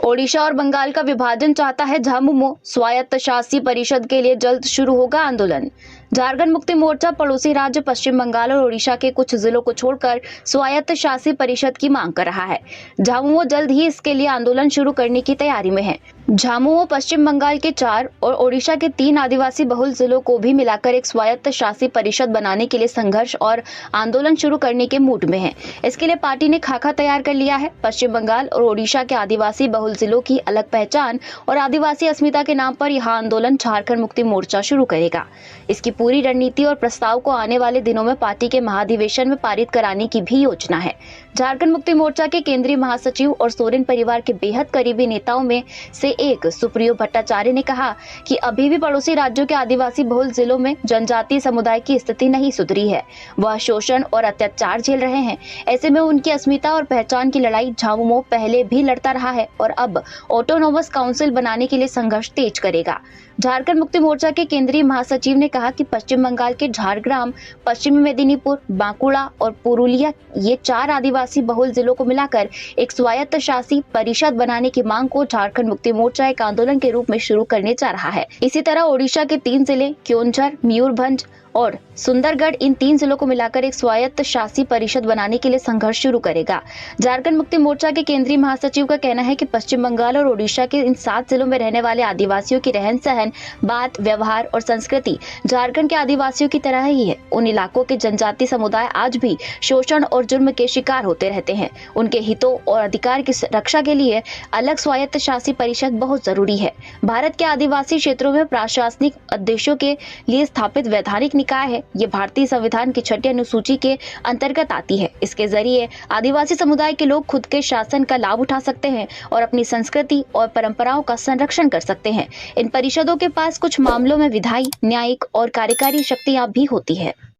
ओडिशा और बंगाल का विभाजन चाहता है झामुमो, स्वायत्त शासी परिषद के लिए जल्द शुरू होगा आंदोलन। झारखंड मुक्ति मोर्चा पड़ोसी राज्य पश्चिम बंगाल और ओडिशा के कुछ जिलों को छोड़कर स्वायत्त शासी परिषद की मांग कर रहा है। झामुमो जल्द ही इसके लिए आंदोलन शुरू करने की तैयारी में है। झामुमो पश्चिम बंगाल के 4 और ओडिशा के 3 आदिवासी बहुल जिलों को भी मिलाकर एक स्वायत्त शासी परिषद बनाने के लिए संघर्ष और आंदोलन शुरू करने के मूड में है। इसके लिए पार्टी ने खाका तैयार कर लिया है। पश्चिम बंगाल और ओडिशा के आदिवासी बहुल जिलों की अलग पहचान और आदिवासी अस्मिता के नाम पर यह आंदोलन झारखंड मुक्ति मोर्चा शुरू करेगा। इसकी पूरी रणनीति और प्रस्ताव को आने वाले दिनों में पार्टी के महाधिवेशन में पारित कराने की भी योजना है। झारखंड मुक्ति मोर्चा के केंद्रीय महासचिव और सोरेन परिवार के बेहद करीबी नेताओं में से एक सुप्रियो भट्टाचार्य ने कहा कि अभी भी पड़ोसी राज्यों के आदिवासी बहुल जिलों में जनजातीय समुदाय की स्थिति नहीं सुधरी है। वह शोषण और अत्याचार झेल रहे हैं। ऐसे में उनकी अस्मिता और पहचान की लड़ाई झामुमो पहले भी लड़ता रहा है और अब ऑटोनोमस काउंसिल बनाने के लिए संघर्ष तेज करेगा। झारखंड मुक्ति मोर्चा के केंद्रीय महासचिव ने कहा कि पश्चिम बंगाल के झारग्राम, पश्चिमी मेदिनीपुर, बांकुड़ा और पुरुलिया ये 4 आदिवासी बहुल जिलों को मिलाकर एक स्वायत्त शासी परिषद बनाने की मांग को झारखंड मुक्ति मोर्चा एक आंदोलन के रूप में शुरू करने जा रहा है। इसी तरह ओडिशा के 3 जिले क्योंझर, मयूरभंज और सुंदरगढ़, इन 3 जिलों को मिलाकर एक स्वायत्त शासी परिषद बनाने के लिए संघर्ष शुरू करेगा। झारखंड मुक्ति मोर्चा के केंद्रीय महासचिव का कहना है कि पश्चिम बंगाल और ओडिशा के इन 7 जिलों में रहने वाले आदिवासियों की रहन सहन, बात, व्यवहार और संस्कृति झारखंड के आदिवासियों की तरह ही है। उन इलाकों के जनजातीय समुदाय आज भी शोषण और जुर्म के शिकार होते रहते हैं। उनके हितों और अधिकार की रक्षा के लिए अलग स्वायत्त शासी परिषद बहुत जरूरी है। भारत के आदिवासी क्षेत्रों में प्रशासनिक उद्देश्यों के लिए स्थापित वैधानिक निकाय है। ये भारतीय संविधान की 6ठी अनुसूची के अंतर्गत आती है। इसके जरिए आदिवासी समुदाय के लोग खुद के शासन का लाभ उठा सकते हैं और अपनी संस्कृति और परंपराओं का संरक्षण कर सकते हैं। इन परिषदों के पास कुछ मामलों में विधायी, न्यायिक और कार्यकारी शक्तियां भी होती है।